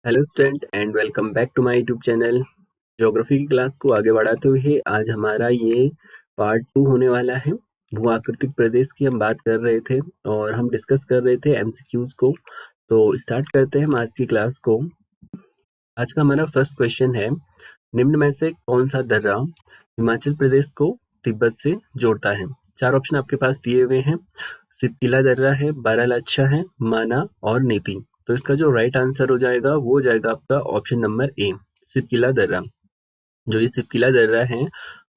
Hello student and welcome back to my YouTube channel. Geography की class को आगे बढ़ाते हुए आज हमारा ये पार्ट 2 होने वाला है। भू आकृतिक प्रदेश की हम बात कर रहे थे और हम डिस्कस कर रहे थे एमसीक्यूज को। तो स्टार्ट करते हैं हम आज की क्लास को। आज का हमारा फर्स्ट क्वेश्चन है, निम्न में से कौन सा दर्रा हिमाचल प्रदेश को तिब्बत से जोड़ता है। चार ऑप्शन आपके पास दिए हुए हैं। सिपकिला दर्रा है, बारालाचा है, माना और नीति। तो इसका जो राइट आंसर हो जाएगा वो हो जाएगा आपका ऑप्शन नंबर ए, सिपकिला दर्रा। जो ये सिपकिला दर्रा है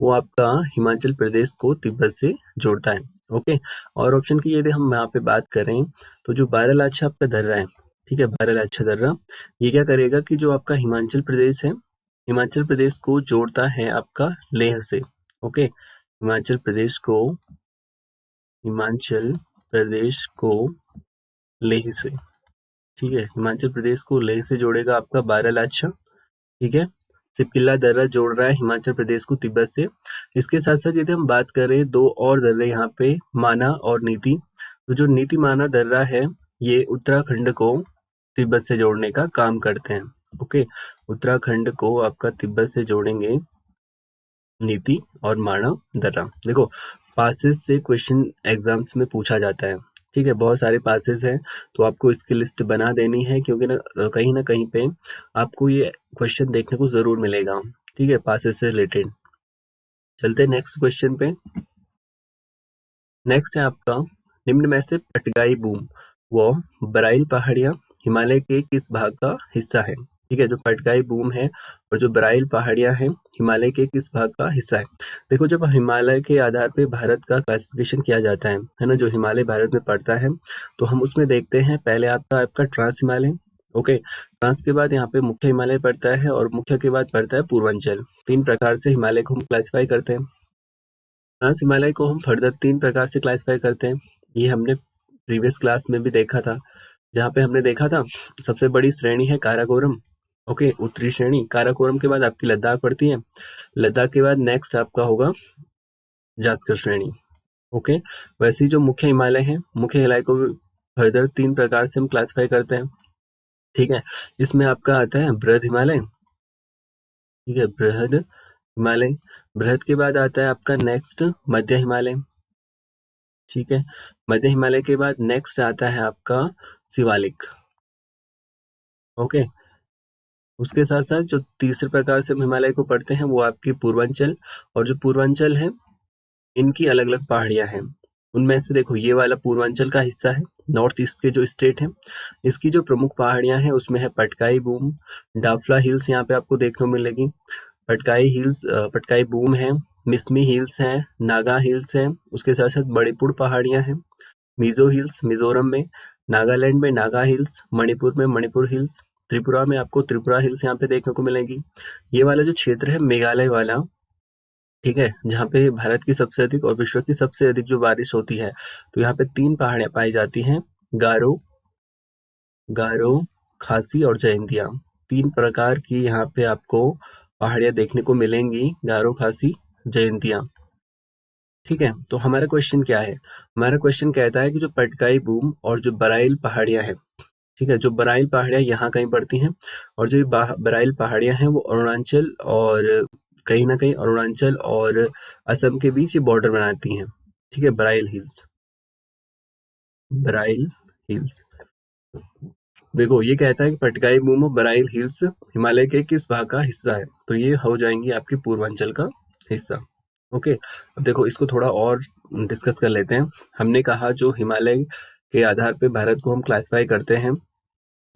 वो आपका हिमाचल प्रदेश को तिब्बत से जोड़ता है। ओके। और ऑप्शन की यदि हम यहाँ पे बात करें तो जो बारालाचा आपका दर्रा है, ठीक है, बारालाचा दर्रा, ये क्या करेगा कि जो आपका हिमाचल प्रदेश है, हिमाचल प्रदेश को जोड़ता है आपका लेह से। ओके, हिमाचल प्रदेश को लेह से, ठीक है, हिमाचल प्रदेश को लेह से जोड़ेगा आपका बारालाचा। ठीक है, सिपकिला दर्रा जोड़ रहा है हिमाचल प्रदेश को तिब्बत से। इसके साथ साथ यदि हम बात करें दो और दर्रे यहाँ पे, माना और नीति, तो जो नीति माना दर्रा है ये उत्तराखंड को तिब्बत से जोड़ने का काम करते हैं। ओके, उत्तराखंड को आपका तिब्बत से जोड़ेंगे नीति और माना दर्रा। देखो, पासेस से क्वेश्चन एग्जाम्स में पूछा जाता है, ठीक है, बहुत सारे पासेस हैं, तो आपको इसकी लिस्ट बना देनी है क्योंकि ना कहीं पे आपको ये क्वेश्चन देखने को जरूर मिलेगा। ठीक है, पासेस से रिलेटेड। चलते हैं नेक्स्ट क्वेश्चन पे। नेक्स्ट है आपका, निम्न में से पटगाई बूम व बराइल पहाड़ियां हिमालय के किस भाग का हिस्सा है। ठीक है, जो पटगाई बूम है और जो बराइल पहाड़ियां हैं हिमालय के किस भाग का हिस्सा है। देखो, जब हिमालय के आधार पे भारत का क्लासिफिकेशन किया जाता है ना, जो हिमालय भारत में पड़ता है, तो हम उसमें देखते हैं पहले आपका ट्रांस हिमालय। ओके, ट्रांस के बाद यहाँ पे मुख्य हिमालय पड़ता है और मुख्य के बाद पड़ता है पूर्वांचल। तीन प्रकार से हिमालय को हम क्लासिफाई करते हैं। ट्रांस हिमालय को हम फर्दर तीन प्रकार से क्लासिफाई करते हैं। ये हमने प्रीवियस क्लास में भी देखा था, जहाँ पे हमने देखा था सबसे बड़ी श्रेणी है काराकोरम। ओके, उत्तरी श्रेणी, काराकोरम के बाद आपकी लद्दाख पड़ती है, लद्दाख के बाद नेक्स्ट आपका होगा जास्कर श्रेणी। ओके, वैसे ही जो मुख्य हिमालय है, मुख्य हिमालय को फर्दर तीन प्रकार से हम क्लासिफाई करते हैं। ठीक है, इसमें आपका आता है बृहद हिमालय। ठीक है, बृहद हिमालय, बृहद के बाद आता है आपका नेक्स्ट मध्य हिमालय। ठीक है, मध्य हिमालय के बाद नेक्स्ट आता है आपका शिवालिक। ओके, उसके साथ साथ जो तीसरे प्रकार से हम हिमालय को पढ़ते हैं वो आपकी पूर्वांचल, और जो पूर्वांचल है इनकी अलग अलग पहाड़ियां हैं। उनमें से देखो, ये वाला पूर्वांचल का हिस्सा है, नॉर्थ ईस्ट के जो स्टेट हैं, इसकी जो प्रमुख पहाड़ियां हैं उसमें है पटकाई बूम, डाफला हिल्स यहाँ पे आपको देखने को मिलेगी। पटकाई बूम है, मिसमी हिल्स हैं, नागा हिल्स हैं, उसके साथ साथ बड़ीपुर पहाड़ियां हैं, मिजो हिल्स मिजोरम में, नागालैंड में नागा हिल्स, मणिपुर में मणिपुर हिल्स, त्रिपुरा में आपको त्रिपुरा हिल्स यहाँ पे देखने को मिलेगी। ये वाला जो क्षेत्र है मेघालय वाला, ठीक है, जहाँ पे भारत की सबसे अधिक और विश्व की सबसे अधिक जो बारिश होती है, तो यहाँ पे तीन पहाड़ियां पाई जाती हैं, गारो गारो खासी और जयंतिया। तीन प्रकार की यहाँ पे आपको पहाड़ियां देखने को मिलेंगी, गारो खासी जयंतिया। ठीक है, तो हमारा क्वेश्चन क्या है, हमारा क्वेश्चन कहता है कि जो पटकाई बूम और जो बराइल पहाड़ियां हैं, ठीक है, जो बराइल पहाड़ियां यहाँ कहीं पड़ती हैं और जो बराइल पहाड़ियां हैं वो अरुणाचल और कहीं ना कहीं अरुणाचल और असम के बीच ये बॉर्डर बनाती हैं। ठीक है, बराइल हिल्स। देखो, ये कहता है कि पटकाई बूम और बराइल हिल्स हिमालय के किस भाग का हिस्सा है, तो ये हो जाएंगी आपके पूर्वांचल का हिस्सा। ओके, अब देखो इसको थोड़ा और डिस्कस कर लेते हैं। हमने कहा जो हिमालय के आधार पे भारत को हम क्लासिफाई करते हैं,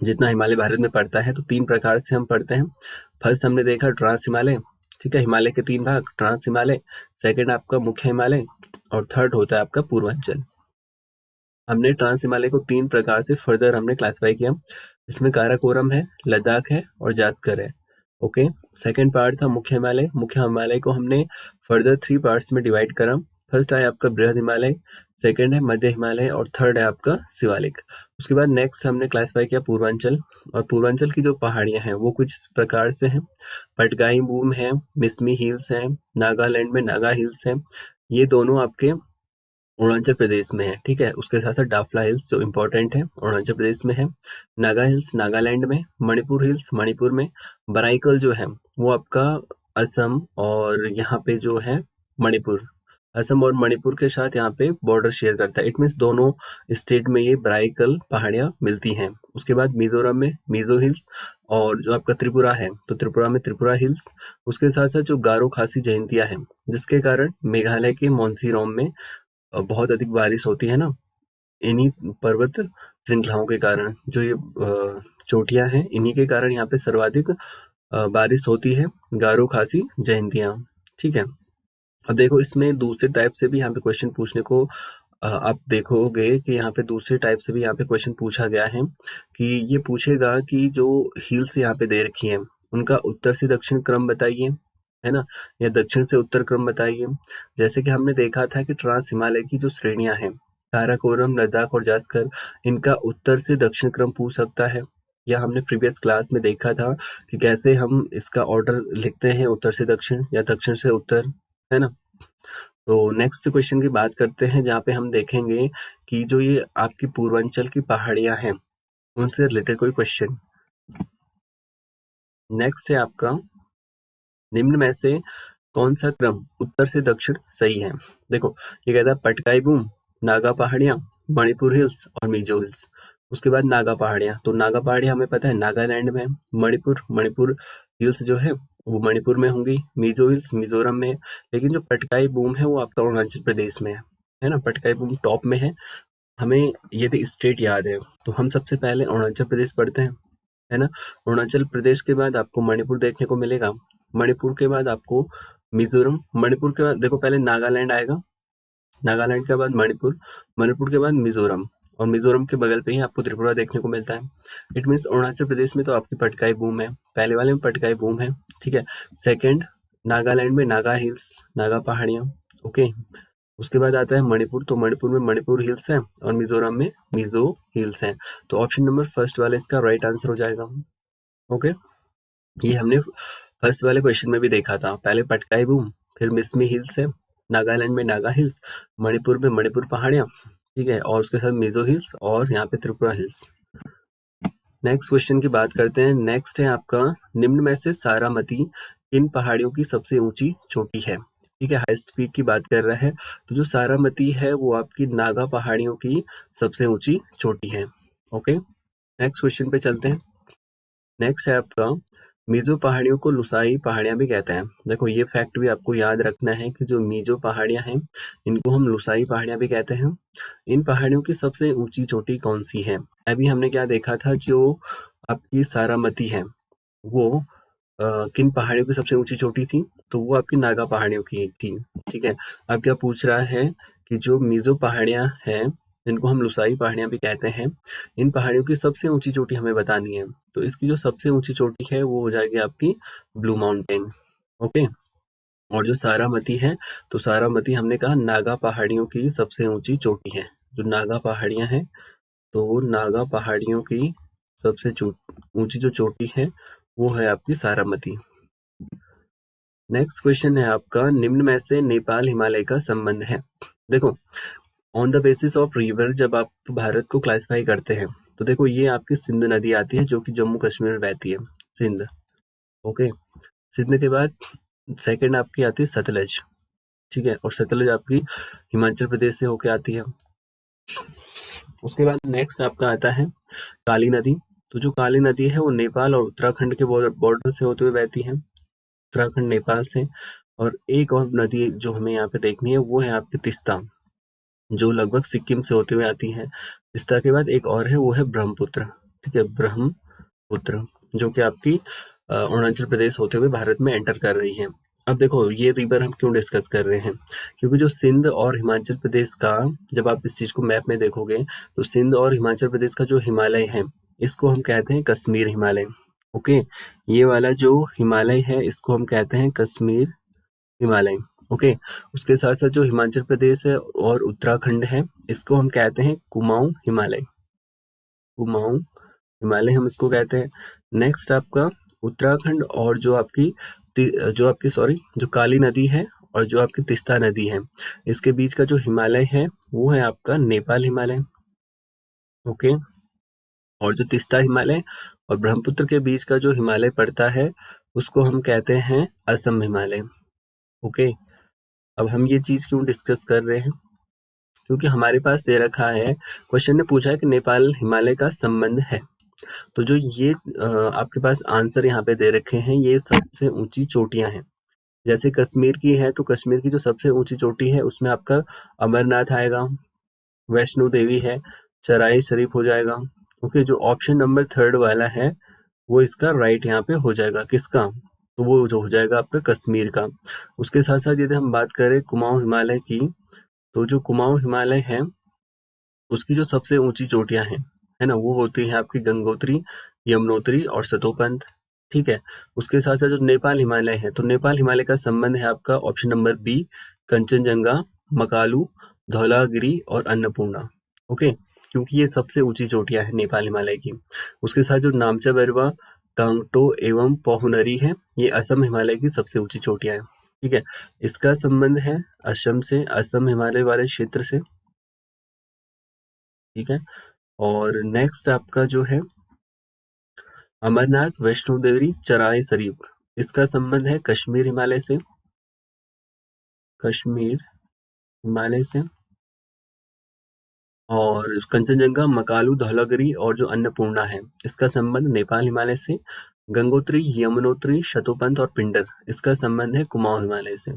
जितना हिमालय भारत में पड़ता है, तो तीन प्रकार से हम पढ़ते हैं। फर्स्ट हमने देखा ट्रांस हिमालय, ठीक है, हिमालय के तीन भाग, ट्रांस हिमालय, सेकंड आपका मुख्य हिमालय, और थर्ड होता है आपका पूर्वांचल। हमने ट्रांस हिमालय को तीन प्रकार से फर्दर हमने क्लासिफाई किया, इसमें काराकोरम है, लद्दाख है और जास्कर है। ओके, सेकंड पार्ट था मुख्य हिमालय, मुख्य हिमालय को हमने फर्दर थ्री पार्ट्स में डिवाइड करा। फर्स्ट है आपका बृहद हिमालय, सेकंड है मध्य हिमालय और थर्ड है आपका शिवालिक। उसके बाद नेक्स्ट हमने क्लासिफाई किया पूर्वांचल, और पूर्वांचल की जो पहाड़ियां हैं वो कुछ इस प्रकार से हैं, पटगाई बूम है, मिसमी हिल्स हैं, नागालैंड में नागा हिल्स हैं, ये दोनों आपके अरुणाचल प्रदेश में है, ठीक है। उसके साथ साथ डाफला हिल्स जो इम्पोर्टेंट है अरुणाचल प्रदेश में है, नागा हिल्स नागालैंड में, मणिपुर हिल्स मणिपुर में, बराइकल जो है वो आपका असम और यहाँ पे जो है मणिपुर, असम और मणिपुर के साथ यहाँ पे बॉर्डर शेयर करता है। इट मीन्स दोनों स्टेट में ये बराइकल पहाड़ियाँ मिलती हैं। उसके बाद मिजोरम में मिजो हिल्स, और जो आपका त्रिपुरा है तो त्रिपुरा में त्रिपुरा हिल्स। उसके साथ साथ जो गारो खासी जयंतियाँ हैं जिसके कारण मेघालय के मोन्सीरोम में बहुत अधिक बारिश होती है ना, इन्हीं पर्वत श्रृंखलाओं के कारण, जो ये चोटियां हैं इन्हीं के कारण यहाँ पे सर्वाधिक बारिश होती है, गारो खासी जयंतियां, ठीक है। अब देखो इसमें दूसरे टाइप से भी यहाँ पे क्वेश्चन पूछने को आप देखोगे कि यहाँ पे दूसरे टाइप से भी यहाँ पे क्वेश्चन पूछा गया है कि ये पूछेगा कि जो हिल्स यहाँ पे दे रखी हैं उनका उत्तर से दक्षिण क्रम बताइए, है ना, या दक्षिण से उत्तर क्रम बताइए। जैसे कि हमने देखा था कि ट्रांस हिमालय की जो श्रेणियां हैं काराकोरम, लद्दाख और जास्कर, इनका उत्तर से दक्षिण क्रम पूछ सकता है। या हमने प्रीवियस क्लास में देखा था कि कैसे हम इसका ऑर्डर लिखते हैं, उत्तर से दक्षिण या दक्षिण से उत्तर, है ना। तो नेक्स्ट क्वेश्चन की बात करते हैं जहाँ पे हम देखेंगे कि जो ये आपकी पूर्वांचल की पहाड़ियां हैं उनसे रिलेटेड कोई क्वेश्चन। नेक्स्ट है आपका, निम्न में से कौन सा क्रम उत्तर से दक्षिण सही है। देखो ये कहता है पटकाई बूम, नागा पहाड़ियां, मणिपुर हिल्स और मिजो हिल्स। उसके बाद नागा पहाड़ियां, तो नागा पहाड़ियां हमें पता है नागालैंड में है। मणिपुर हिल्स जो है वो मणिपुर में होंगी, मिजो हिल्स मिजोरम में है। लेकिन जो पटकाई बूम है वो आपका अरुणाचल प्रदेश में है ना, पटकाई बूम टॉप में है। हमें यदि स्टेट याद है तो हम सबसे पहले अरुणाचल प्रदेश पढ़ते हैं, है ना। अरुणाचल प्रदेश के बाद आपको मणिपुर देखने को मिलेगा, मणिपुर के बाद आपको मिजोरम, मणिपुर के बाद देखो पहले नागालैंड आएगा, नागालैंड के बाद मणिपुर, मणिपुर के बाद मिजोरम, और मिजोरम के बगल पे ही आपको त्रिपुरा देखने को मिलता है। इट मीन्स अरुणाचल प्रदेश में तो आपकी पटकाई बूम है, पहले वाले में पटकाई बूम है, ठीक है। सेकंड नागालैंड में नागा हिल्स, नागा पहाड़ियाँ, ओके। उसके बाद आता है मणिपुर, तो मणिपुर में मणिपुर हिल्स है और मिजोरम में मिजो हिल्स है। तो ऑप्शन नंबर फर्स्ट वाला इसका राइट आंसर हो जाएगा, ओके। ये हमने फर्स्ट वाले क्वेश्चन में भी देखा था, पहले पटकाई बूम, फिर मिसमी हिल्स है, नागालैंड में नागा हिल्स, मणिपुर में मणिपुर पहाड़ियाँ, ठीक है, और उसके साथ मिजो हिल्स और यहाँ पे त्रिपुरा हिल्स। नेक्स्ट क्वेश्चन की बात करते हैं। नेक्स्ट है आपका, निम्न में से सारामती किन पहाड़ियों की सबसे ऊंची चोटी है, ठीक है, हाईएस्ट पीक की बात कर रहा है। तो जो सारामती है वो आपकी नागा पहाड़ियों की सबसे ऊंची चोटी है, ओके। नेक्स्ट क्वेश्चन पे चलते हैं। नेक्स्ट है आपका, मिजो पहाड़ियों को लुसाई पहाड़ियां भी कहते हैं। देखो ये फैक्ट भी आपको याद रखना है कि जो मिजो पहाड़ियां हैं इनको हम लुसाई पहाड़ियां भी कहते हैं। इन पहाड़ियों की सबसे ऊंची चोटी कौन सी है। अभी हमने क्या देखा था, जो आपकी सारामती है वो किन पहाड़ियों की सबसे ऊंची चोटी थी, तो वो आपकी नागा पहाड़ियों की थी, ठीक है। अब क्या पूछ रहा है कि जो मिजो पहाड़ियां हैं जिनको हम लुसाई पहाड़ियां भी कहते हैं, इन पहाड़ियों की सबसे ऊंची चोटी हमें बतानी है। तो इसकी जो सबसे ऊंची चोटी है वो हो जाएगी आपकी ब्लू माउंटेन, ओके। और जो सारामती है, तो सारामती हमने कहा नागा पहाड़ियों की सबसे ऊंची चोटी है। जो नागा पहाड़ियां हैं, तो नागा पहाड़ियों की सबसे ऊंची जो चोटी है वो है आपकी सारामती। नेक्स्ट क्वेश्चन है आपका, निम्न में से नेपाल हिमालय का संबंध है। देखो on the basis of river जब आप भारत को क्लासिफाई करते हैं तो देखो ये आपकी सिंध नदी आती है जो कि जम्मू कश्मीर में बहती है, सिंध, ओके। सिंध के बाद सेकंड आपकी आती है सतलज, ठीक है, और सतलज आपकी हिमाचल प्रदेश से होके आती है। उसके बाद नेक्स्ट आपका आता है काली नदी। तो जो काली नदी है वो नेपाल और उत्तराखंड के बॉर्डर से होते हुए बहती है, उत्तराखंड नेपाल से। और एक और नदी जो हमें यहाँ पे देखनी है वो है आपकी तिस्ता, जो लगभग सिक्किम से होते हुए आती है। तिस्ता के बाद एक और है वो है ब्रह्मपुत्र, ठीक है, ब्रह्मपुत्र, जो कि आपकी अरुणाचल प्रदेश होते हुए भारत में एंटर कर रही है। अब देखो ये रिवर हम क्यों डिस्कस कर रहे हैं, क्योंकि जो सिंध और हिमाचल प्रदेश का, जब आप इस चीज को मैप में देखोगे तो सिंध और हिमाचल प्रदेश का जो हिमालय है इसको हम कहते हैं कश्मीर हिमालय, ओके। ये वाला जो हिमालय है इसको हम कहते हैं कश्मीर हिमालय, ओके। उसके साथ साथ जो हिमाचल प्रदेश है और उत्तराखंड है इसको हम कहते हैं कुमाऊं हिमालय, कुमाऊं हिमालय हम इसको कहते हैं। नेक्स्ट आपका उत्तराखंड और जो आपकी सॉरी जो काली नदी है और जो आपकी तीस्ता नदी है, इसके बीच का जो हिमालय है वो है आपका नेपाल हिमालय। ओके, और जो तीस्ता हिमालय और ब्रह्मपुत्र के बीच का जो हिमालय पड़ता है उसको हम कहते हैं असम हिमालय। ओके, अब हम ये चीज क्यों डिस्कस कर रहे हैं, क्योंकि हमारे पास दे रखा है, क्वेश्चन ने पूछा है कि नेपाल हिमालय का संबंध है। तो जो ये आपके पास आंसर यहाँ पे दे रखे हैं, ये सबसे ऊंची चोटियां हैं। जैसे कश्मीर की है तो कश्मीर की जो सबसे ऊंची चोटी है उसमें आपका अमरनाथ आएगा, वैष्णो देवी है, चराई शरीफ हो जाएगा। ओके, जो ऑप्शन नंबर थर्ड वाला है वो इसका राइट यहाँ पे हो जाएगा, किसका, तो वो जो हो जाएगा आपका कश्मीर का। उसके साथ साथ यदि हम बात करें कुमाऊं हिमालय की, तो जो कुमाऊं हिमालय है उसकी जो सबसे ऊंची चोटियां हैं, है ना, वो होती है आपकी गंगोत्री, यमुनोत्री और सतोपंथ। ठीक है, उसके साथ साथ जो नेपाल हिमालय है, तो नेपाल हिमालय का संबंध है आपका option number B, Kanchenjunga, Makalu, Dhaulagiri और अन्नपूर्णा। ओके, क्योंकि ये सबसे ऊंची चोटियां हैं नेपाल हिमालय की। उसके साथ जो नामचा बरवा, कांगटो एवं पोहुनरी है, ये असम हिमालय की सबसे ऊंची चोटियां हैं। ठीक है, इसका संबंध है असम से, असम हिमालय वाले क्षेत्र से। ठीक है, और नेक्स्ट आपका जो है अमरनाथ, वैष्णो देवी, चराई शरीफ, इसका संबंध है कश्मीर हिमालय से, कश्मीर हिमालय से। और कंचनजंगा, मकालू, धौलागिरी और जो अन्नपूर्णा है, इसका संबंध नेपाल हिमालय से। गंगोत्री, यमुनोत्री, शतोपंथ और पिंडर, इसका संबंध है कुमाऊं हिमालय से।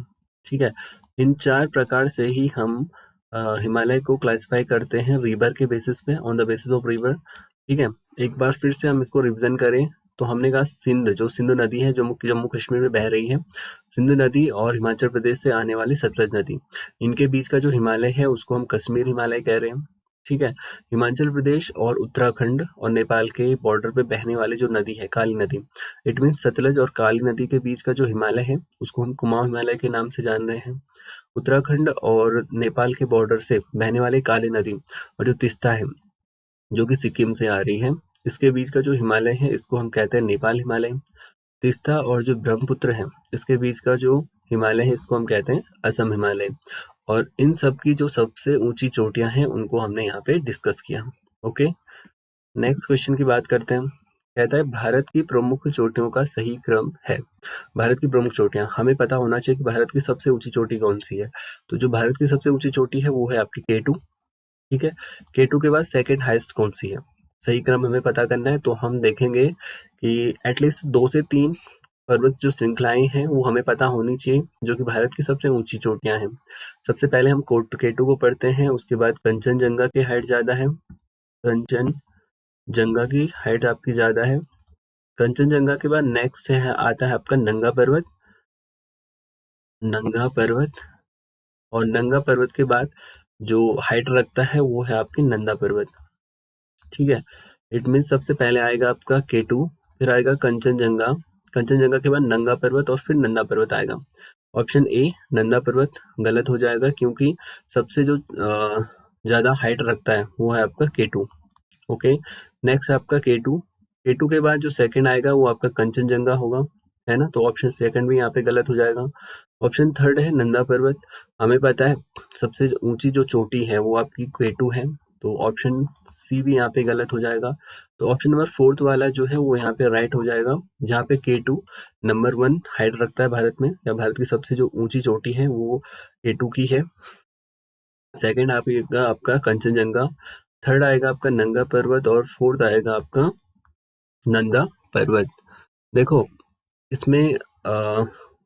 ठीक है, इन चार प्रकार से ही हम हिमालय को क्लासिफाई करते हैं रिवर के बेसिस पे, on the basis of river. ठीक है, एक बार फिर से हम इसको रिविजन करें तो हमने कहा सिंध, जो सिंधु नदी है जो जम्मू कश्मीर में बह रही है, सिंधु नदी और हिमाचल प्रदेश से आने वाली सतलज नदी, इनके बीच का जो हिमालय है उसको हम कश्मीर हिमालय कह रहे हैं। ठीक है, हिमाचल प्रदेश और उत्तराखंड और नेपाल के बॉर्डर पे बहने वाली जो नदी है काली नदी, इट मीन सतलज और काली नदी के बीच का जो हिमालय है उसको हम कुमाऊं हिमालय के नाम से जान रहे हैं। उत्तराखंड और नेपाल के बॉर्डर से बहने वाली काली नदी और जो तीस्ता है जो कि सिक्किम से आ रही है, इसके बीच का जो हिमालय है इसको हम कहते हैं नेपाल हिमालय। तीस्ता और जो ब्रह्मपुत्र है इसके बीच का जो हिमालय है इसको हम कहते हैं असम हिमालय। और इन सब की जो सबसे ऊंची चोटियां हैं उनको हमने यहाँ पे डिस्कस किया। ओके, नेक्स्ट क्वेश्चन की बात करते हैं। कहता है भारत की प्रमुख चोटियों का सही क्रम है। भारत की प्रमुख चोटियां, हमें पता होना चाहिए कि भारत की सबसे ऊंची चोटी कौन सी है। तो जो भारत की सबसे ऊंची चोटी है वो है आपकी केटू। ठीक है, केटू के बाद सेकंड हाईएस्ट कौन सी है, सही क्रम हमें पता करना है। तो हम देखेंगे कि एटलीस्ट 2 से 3 पर्वत जो श्रृंखलाएं हैं वो हमें पता होनी चाहिए जो कि भारत की सबसे ऊंची चोटियां हैं। सबसे पहले हम केटू को पढ़ते हैं, उसके बाद कंचनजंगा की हाइट ज्यादा है, कंचनजंगा की हाइट आपकी ज्यादा है। कंचनजंगा के बाद नेक्स्ट है आता है आपका नंगा पर्वत, नंगा पर्वत। और नंगा पर्वत के बाद जो हाइट रखता है वो है आपकी नंदा पर्वत। ठीक है, इट मीन सबसे पहले आएगा आपका केटू, फिर आएगा कंचनजंगा, कंचनजंगा के बाद नंगा पर्वत और फिर नंदा पर्वत आएगा। ऑप्शन ए नंदा पर्वत गलत हो जाएगा क्योंकि सबसे जो ज्यादा हाइट रखता है वो है आपका केटू। ओके, नेक्स्ट आपका केटू, केटू के बाद जो सेकंड आएगा वो आपका कंचनजंगा होगा, है ना, तो ऑप्शन सेकंड भी यहाँ पे गलत हो जाएगा। ऑप्शन थर्ड है नंदा पर्वत, हमें पता है सबसे ऊंची जो चोटी है वो आपकी केटू है, तो ऑप्शन सी भी यहाँ पे गलत हो जाएगा। तो ऑप्शन नंबर फोर्थ वाला जो है वो यहाँ पे राइट हो जाएगा, जहाँ पे केटू नंबर 1 हाइट रखता है भारत में, या भारत की सबसे जो ऊंची चोटी है वो केटू की है। सेकंड आएगा आपका कंचनजंगा, थर्ड आएगा आपका नंगा पर्वत और फोर्थ आएगा आपका नंदा पर्वत। देखो इसमें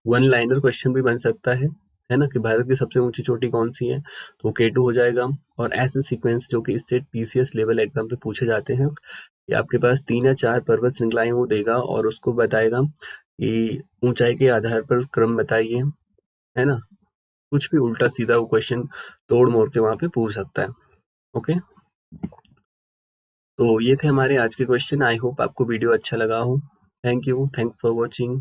वन लाइनर क्वेश्चन भी बन सकता है ना, कि भारत की सबसे ऊंची चोटी कौन सी है, तो केटू हो जाएगा। और ऐसे सीक्वेंस जो कि स्टेट पीसीएस लेवल एग्जाम पे पूछे जाते हैं, कि आपके पास 3 या 4 पर्वत श्रृंखलाएं वो देगा और उसको बताएगा कि ऊंचाई के आधार पर क्रम बताइए, है ना, कुछ भी उल्टा सीधा वो क्वेश्चन तोड़ मोड़ के वहां पे पूछ सकता है। ओके, तो ये थे हमारे आज के क्वेश्चन। आई होप आपको वीडियो अच्छा लगा हो। Thank you, thanks for watching.